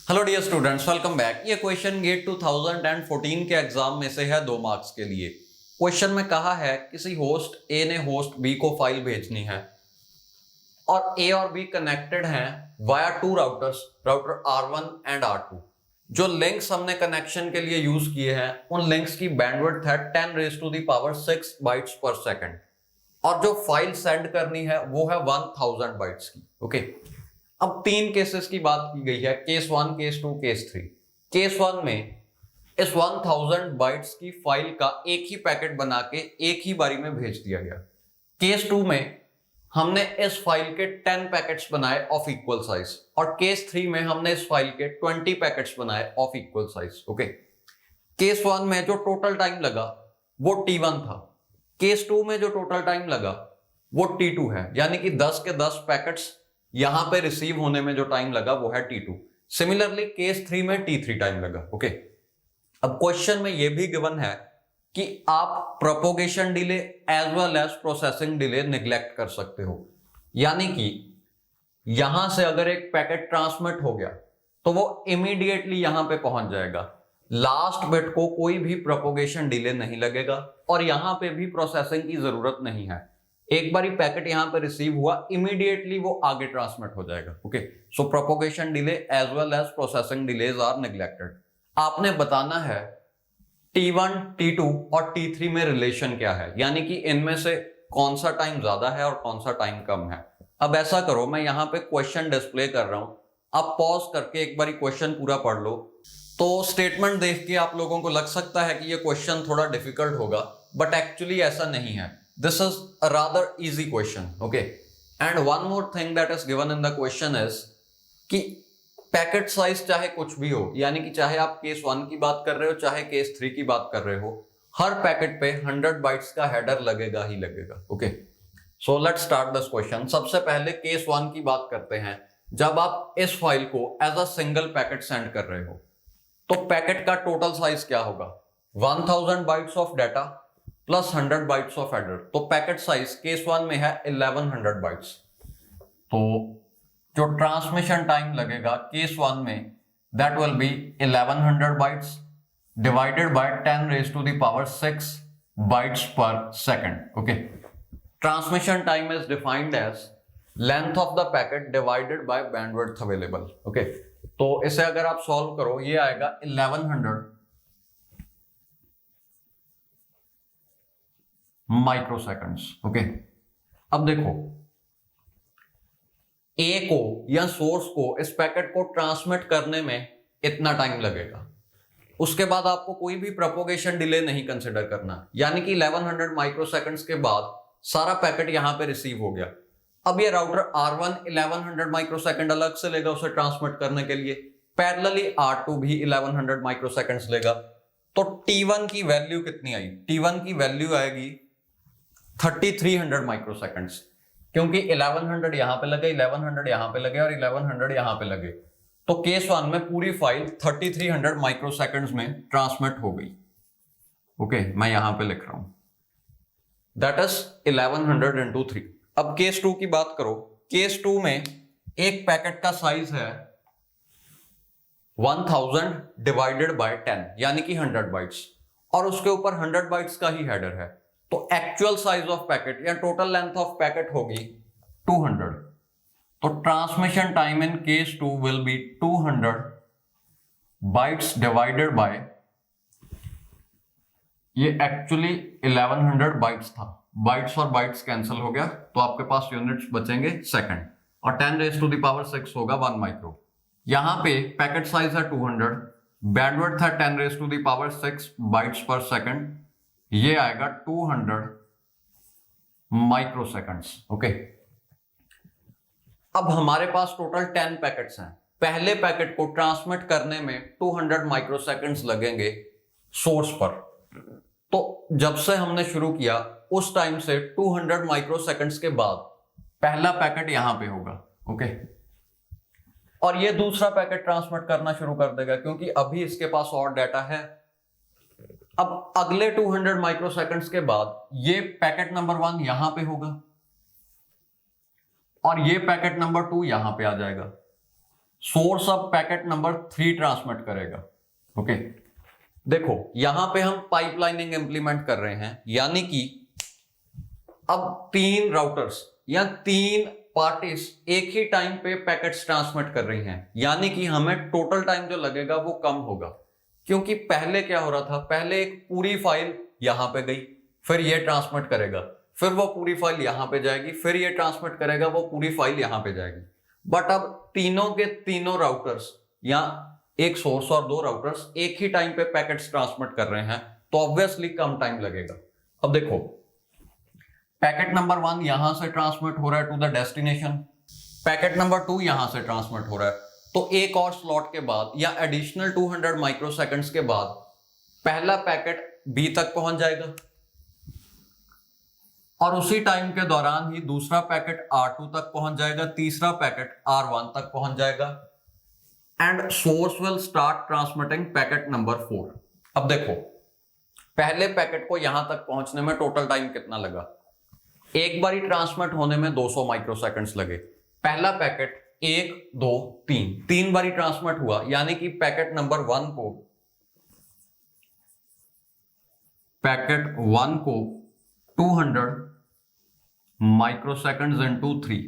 Hello dear students, welcome back. ये question GATE 2014 के exam में से है 2 मार्क्स के लिए। क्वेश्चन में कहा है किसी होस्ट ए ने होस्ट बी को फाइल भेजनी है और ए और बी कनेक्टेड हैं via 2 routers, router R1 and R2। जो लिंक्स हमने कनेक्शन के लिए यूज किए हैं उन लिंक्स की बैंडविड्थ है 10⁻⁶ बाइट्स पर सेकंड और जो फाइल सेंड करनी है वो है 1000 बाइट्स की। ओके, अब 3 केसेस की बात की गई है, केस 1, केस 2, केस 3। केस 1 में इस 1000 बाइट्स की फाइल का एक ही पैकेट बना के एक ही बारी में भेज दिया गया। केस 2 में हमने इस फाइल के 10 पैकेट्स बनाए ऑफ इक्वल साइज और केस 3 में हमने इस फाइल के 20 पैकेट्स बनाए of equal size. Okay, case 1 में जो टोटल टाइम लगा वो T1 था, केस 2 में जो टोटल टाइम लगा वो T2 है, यानी कि 10 के 10 पैकेट्स यहां पे रिसीव होने में जो टाइम लगा वो है T2। सिमिलरली केस 3 में T3 टाइम लगा। ओके, अब क्वेश्चन में यह भी गिवन है कि आप propagation delay as well as processing delay neglect कर सकते हो, यानी कि यहां से अगर एक पैकेट ट्रांसमिट हो गया तो वो इमीडिएटली यहां पे पहुंच जाएगा, लास्ट बिट को कोई भी प्रोपोगेशन डिले नहीं लगेगा और यहां पे भी प्रोसेसिंग की जरूरत नहीं है। एक बार पैकेट यहां पे रिसीव हुआ इमीडिएटली वो आगे ट्रांसमिट हो जाएगा। Okay, so propagation delay as well as processing delays are neglected. आपने बताना है T1, T2 और T3 में रिलेशन क्या है, यानी कि इनमें से कौन सा टाइम ज्यादा है और कौन सा टाइम कम है। अब ऐसा करो, मैं यहां पे क्वेश्चन डिस्प्ले कर रहा हूं, आप पॉज करके एक बार क्वेश्चन पूरा पढ़ लो। तो स्टेटमेंट देख के आप लोगों को लग सकता है कि ये क्वेश्चन थोड़ा डिफिकल्ट होगा, बट एक्चुअली ऐसा नहीं है। This is a rather easy question, okay? And one more thing that is given in the question is कि पैकेट साइज चाहे कुछ भी हो, यानी कि चाहे आप केस 1 की बात कर रहे हो चाहे केस 3 की बात कर रहे हो, हर पैकेट पे 100 बाइट्स का हेडर लगेगा ही लगेगा। Okay, so let's start this question. सबसे पहले केस 1 की बात करते हैं। जब आप इस फाइल को as a single packet send कर रहे हो तो पैकेट का टोटल साइज क्या होगा? 1000 bytes of data plus 100 bytes of header, तो पैकेट साइज केस 1 में है 1100 बाइट्स। तो जो ट्रांसमिशन टाइम लगेगा केस 1 में that will be 1100 bytes divided by 10⁻⁶ bytes पर second. Okay, transmission time is defined as length of the packet divided by bandwidth available. Okay, तो इसे अगर आप सॉल्व करो ये आएगा 1100 माइक्रोसेकंड्स। ओके, अब देखो ए को या सोर्स को इस पैकेट को ट्रांसमिट करने में इतना टाइम लगेगा, उसके बाद आपको कोई भी प्रोपोगेशन डिले नहीं कंसिडर करना, यानी कि 1100 माइक्रोसेकंड्स के बाद सारा पैकेट यहां पे रिसीव हो गया। अब ये राउटर R1 1100 माइक्रोसेकंड अलग से लेगा उसे ट्रांसमिट करने के लिए, पैरेलली R2 भी 1100 माइक्रोसेकंड्स लेगा। तो T1 की वैल्यू कितनी आई? T1 की वैल्यू आएगी 3300 माइक्रोसेकंड्स, क्योंकि 1100 यहां पे लगे, 1100 यहां पे लगे और 1100 यहां पे लगे, तो केस 1 में पूरी फाइल 3300 माइक्रोसेकंड्स में ट्रांसमिट हो गई। ओके, मैं यहां पे लिख रहा हूं दैट इज 1100 इंटू 3। अब केस 2 की बात करो। केस 2 में एक पैकेट का साइज है 1000 डिवाइडेड बाय 10, यानी कि 100 बाइट्स, और उसके ऊपर 100 बाइट्स का ही हेडर है, तो एक्चुअल साइज ऑफ पैकेट या टोटल लेंथ ऑफ पैकेट होगी 200। तो transmission time in case 2 will be 200 bytes divided bye, ये एक्चुअली 1100 बाइट्स था, बाइट्स और बाइट्स कैंसिल हो गया तो आपके पास यूनिट्स बचेंगे सेकंड, और 10⁻⁶ होगा 1 माइक्रो। यहां पे पैकेट साइज है 200, बैंडविड्थ है 10⁻⁶ बाइट्स पर सेकंड, ये आएगा 200 माइक्रोसेकंड्स। ओके, अब हमारे पास टोटल 10 पैकेट्स हैं। पहले पैकेट को ट्रांसमिट करने में 200 माइक्रोसेकंड्स लगेंगे सोर्स पर, तो जब से हमने शुरू किया उस टाइम से 200 माइक्रोसेकंड्स के बाद पहला पैकेट यहां पे होगा। ओके, और ये दूसरा पैकेट ट्रांसमिट करना शुरू कर देगा क्योंकि अभी इसके पास और डाटा है। अब अगले 200 माइक्रोसेकंड्स के बाद ये पैकेट नंबर 1 यहां पे होगा और ये पैकेट नंबर 2 यहां पे आ जाएगा। सोर्स अब पैकेट नंबर 3 ट्रांसमिट करेगा। ओके, देखो यहां पे हम पाइपलाइनिंग इंप्लीमेंट कर रहे हैं, यानी कि अब 3 राउटर्स या 3 पार्टीज एक ही टाइम पे पैकेट्स ट्रांसमिट कर रही हैं, यानी कि हमें टोटल टाइम जो लगेगा वो कम होगा। क्योंकि पहले क्या हो रहा था, पहले एक पूरी फाइल यहां पे गई, फिर ये ट्रांसमिट करेगा, फिर वो पूरी फाइल यहां पे जाएगी, फिर ये ट्रांसमिट करेगा, वो पूरी फाइल यहां पे जाएगी। बट अब तीनों के तीनों राउटर्स या एक सोर्स और 2 राउटर्स एक ही टाइम पे पैकेट्स ट्रांसमिट कर रहे हैं, तो ऑब्वियसली कम टाइम लगेगा। अब देखो पैकेट नंबर 1 यहां से ट्रांसमिट हो रहा है to the destination, packet number 2 यहां से ट्रांसमिट हो रहा है, तो एक और स्लॉट के बाद या एडिशनल 200 माइक्रोसेकंड्स के बाद पहला पैकेट बी तक पहुंच जाएगा, और उसी टाइम के दौरान ही दूसरा पैकेट R2 तक पहुंच जाएगा, तीसरा पैकेट R1 तक पहुंच जाएगा, and source will start transmitting packet number 4। अब देखो पहले पैकेट को यहां तक पहुंचने में टोटल टाइम कितना लगा, एक बारी ट्रांसमिट होने में 200 माइक्रोसेकंड्स लगे। पहला पैकेट 1 2 3 बारी ट्रांसमिट हुआ, यानी कि पैकेट नंबर 1 को 200 माइक्रोसेकंड्स इनटू 3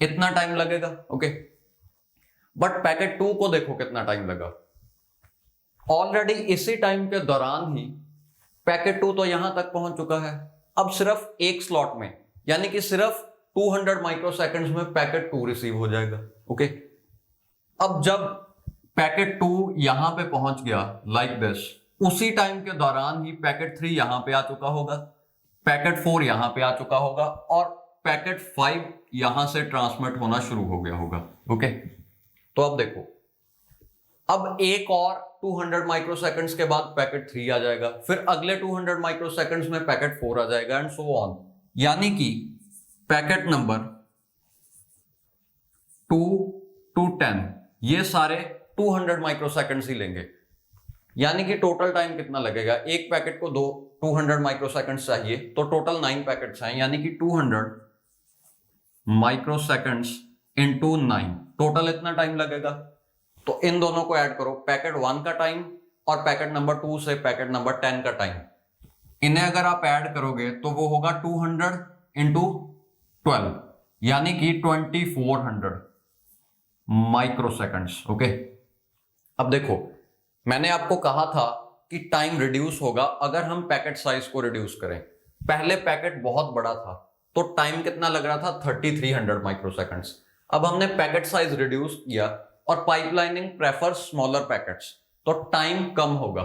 इतना टाइम लगेगा। ओके, बट पैकेट 2 को देखो कितना टाइम लगा, ऑलरेडी इसी टाइम के दौरान ही पैकेट 2 तो यहां तक पहुंच चुका है। अब सिर्फ एक स्लॉट में, यानी कि सिर्फ 200 माइक्रोसेकंड्स में पैकेट 2 रिसीव हो जाएगा। ओके, अब जब पैकेट 2 यहां पे पहुंच गया लाइक दिस, उसी टाइम के दौरान ही पैकेट 3 यहां पे आ चुका होगा, पैकेट 4 यहां पे आ चुका होगा, और पैकेट 5 यहां से ट्रांसमिट होना शुरू हो गया होगा। ओके, तो अब देखो अब एक और 200 माइक्रोसेकंड्स के बाद पैकेट 3 आ जाएगा, फिर अगले 200 माइक्रोसेकंड्स में पैकेट 4 आ जाएगा, एंड सो ऑन। यानी कि पैकेट नंबर 2 to 10 ये सारे 200 माइक्रोसेकंड्स ही लेंगे, यानी कि टोटल टाइम कितना लगेगा, एक पैकेट को 200 माइक्रोसेकंड्स चाहिए, तो टोटल 9 पैकेट्स हैं, यानी कि 200 माइक्रोसेकंड्स इंटू 9, टोटल इतना टाइम लगेगा। तो इन दोनों को ऐड करो, पैकेट 1 का टाइम और पैकेट नंबर 2 से पैकेट नंबर 10 का टाइम, इन्हें अगर आप ऐड करोगे तो वो होगा 200 इंटू 12, यानी कि 2400 माइक्रोसेकंड्स। ओके, अब देखो मैंने आपको कहा था कि टाइम रिड्यूस होगा अगर हम पैकेट साइज को रिड्यूस करें। पहले पैकेट बहुत बड़ा था तो टाइम कितना लग रहा था, 3300 माइक्रोसेकंड्स। अब हमने पैकेट साइज रिड्यूस किया और पाइपलाइनिंग प्रेफर स्मॉलर पैकेट्स, तो टाइम कम होगा।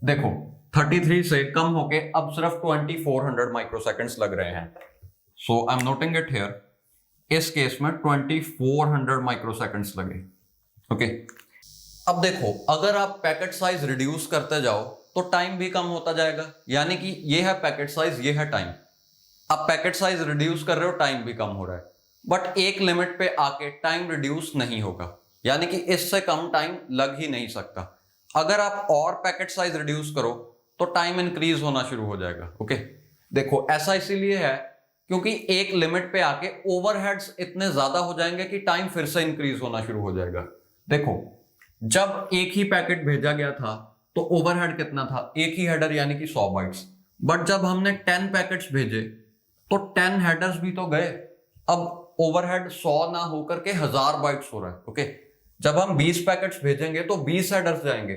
देखो 33 से कम होके अब सिर्फ 2400 माइक्रोसेकंड्स लग रहे हैं। So I am noting it here, इस केस में 2400 माइक्रोसेकंड्स लगे। ओके, अब देखो अगर आप पैकेट साइज रिड्यूस करते जाओ तो टाइम भी कम होता जाएगा, यानी कि ये है पैकेट साइज, ये है टाइम। आप पैकेट साइज रिड्यूस कर रहे हो, टाइम भी कम हो रहा है, बट एक लिमिट पे आके टाइम रिड्यूस नहीं होगा, यानी कि इससे कम टाइम लग ही नहीं सकता। अगर आप और पैकेट साइज रिड्यूस करो तो टाइम इंक्रीज होना शुरू हो जाएगा। ओके, देखो ऐसा इसीलिए है क्योंकि एक लिमिट पे आके ओवरहेड्स इतने ज्यादा हो जाएंगे कि टाइम फिर से इंक्रीज होना शुरू हो जाएगा। देखो जब एक ही पैकेट भेजा गया था तो ओवरहेड कितना था, एक ही हेडर यानी कि 100 बाइट्स, बट जब हमने 10 पैकेट्स भेजे तो 10 हेडर्स भी तो गए, अब ओवरहेड 100 ना होकर के 1000 बाइट्स हो रहा है। ओके, जब हम 20 पैकेट्स भेजेंगे तो 20 हेडर्स जाएंगे।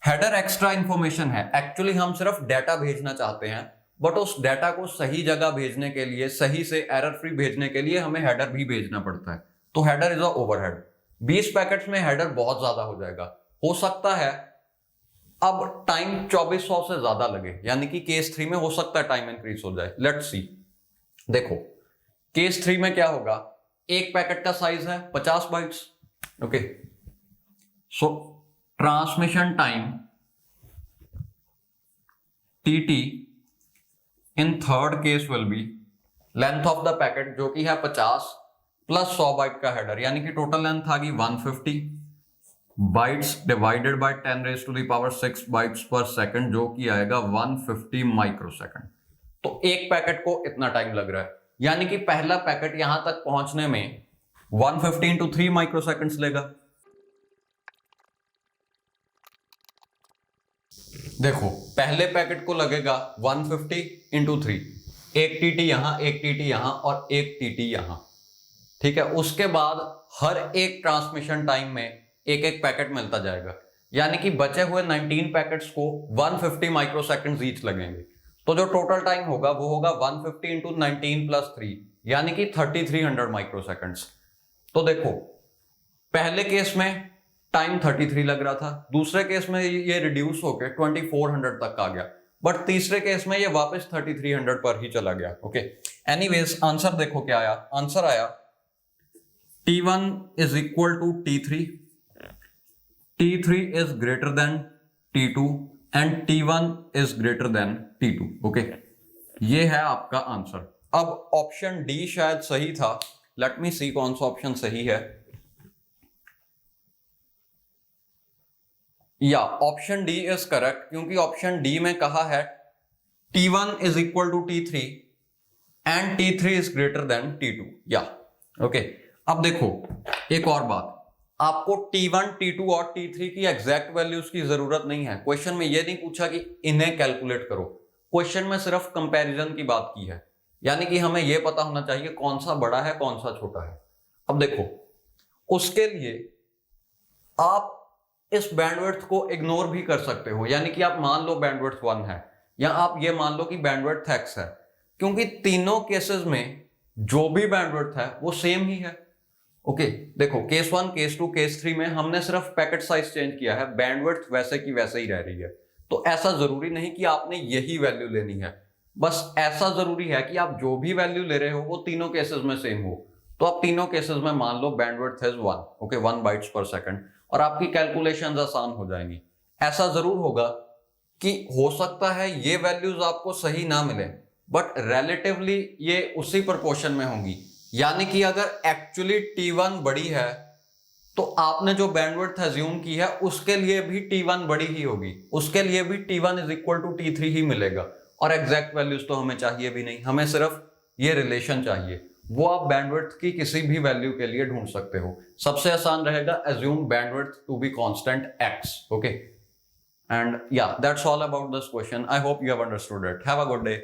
हेडर एक्स्ट्रा इंफॉर्मेशन है, एक्चुअली हम सिर्फ डाटा भेजना चाहते हैं, बट उस डाटा को सही जगह भेजने के लिए, सही से एरर फ्री भेजने के लिए हमें हेडर भी भेजना पड़ता है, तो header is a overhead. 20 packets में हेडर बहुत ज्यादा हो जाएगा, हो सकता है अब टाइम 2400 से ज्यादा लगे, यानी कि केस 3 में हो सकता है टाइम इंक्रीज हो जाए। लेट्स सी, देखो केस 3 में क्या होगा, एक पैकेट का साइज है 50 bytes. Okay, so transmission time TT in third case will be length of the packet जो कि है 50 प्लस 100 बाइट का हेडर, यानी कि टोटल लेंथ आ गई 150 bytes divided by 10 raised to the power 6 bytes पर सेकंड, जो कि आएगा 150 माइक्रोसेकंड। तो एक पैकेट को इतना टाइम लग रहा है, यानी कि पहला पैकेट यहां तक पहुंचने में 150 into 3 माइक्रोसेकंड्स लेगा। देखो पहले पैकेट को लगेगा 150 इंटू 3, एक टीटी यहां, एक टीटी यहां और एक टीटी यहां, ठीक है। उसके बाद हर एक ट्रांसमिशन टाइम में एक एक पैकेट मिलता जाएगा, यानी कि बचे हुए 19 पैकेट्स को 150 माइक्रोसेकंड्स ईच लगेंगे। तो जो टोटल टाइम होगा वो होगा 150 इंटू 19 प्लस 3, यानी कि 3300 माइक्रोसेकंड्स। तो देखो पहले केस में टाइम 33 लग रहा था, दूसरे केस में ये रिड्यूस होकर 2400 तक आ गया, बट तीसरे केस में ये वापस 3300 पर ही चला गया। ओके, एनीवेज आंसर देखो क्या आया। आंसर आया T1 is equal to T3, T3 is greater than T2 and T1 is greater than T2। Okay, ये है आपका आंसर। अब ऑप्शन डी शायद सही था, लेट मी सी कौन सा ऑप्शन सही है। या ऑप्शन डी इज करेक्ट, क्योंकि ऑप्शन डी में कहा है T1 is equal to T3 and T3 is greater than T2। या ओके, अब देखो एक और बात, आपको T1, T2 और T3 की एग्जैक्ट वैल्यूज की जरूरत नहीं है। क्वेश्चन में ये नहीं पूछा कि इन्हें कैलकुलेट करो, क्वेश्चन में सिर्फ कंपैरिजन की बात की है, यानी कि हमें यह पता होना चाहिए कौन सा बड़ा है कौन सा छोटा है। अब देखो उसके लिए आप इस बैंडविड्थ को इग्नोर भी कर सकते हो, यानी कि आप मान लो बैंडविड्थ 1 है या आप ये मान लो कि बैंडविड्थ x है, क्योंकि तीनों केसेस में जो भी बैंडविड्थ है वो सेम ही है। ओके, देखो केस 1, केस 2, केस 3 में हमने सिर्फ पैकेट साइज चेंज किया है, बैंडविड्थ वैसे की वैसे ही रह रही है। तो ऐसा जरूरी नहीं कि आपने यही वैल्यू लेनी है, बस ऐसा जरूरी है कि आप जो भी वैल्यू ले रहे हो वो तीनों केसेस में सेम हो। तो आप तीनों केसेस में मान लो बैंडविड्थ इज 1, ओके, 1 बाइट्स पर सेकंड, और आपकी कैलकुलेशंस आसान हो जाएंगी। ऐसा जरूर होगा कि हो सकता है ये वैल्यूज आपको सही ना मिले, बट रिलेटिवली ये उसी प्रोपोर्शन में होंगी, यानी कि अगर एक्चुअली T1 बड़ी है तो आपने जो बैंडविड्थ अज्यूम की है उसके लिए भी T1 बड़ी ही होगी, उसके लिए भी T1 is equal to T3 ही मिलेगा। और एग्जैक्ट वैल्यूज तो हमें चाहिए भी नहीं, हमें सिर्फ ये रिलेशन चाहिए, वो आप बैंडविड्थ की किसी भी वैल्यू के लिए ढूंढ सकते हो। सबसे आसान रहेगा assume bandwidth to be constant x। Okay, and yeah, that's all about this question. I hope you have understood it. Have a good day.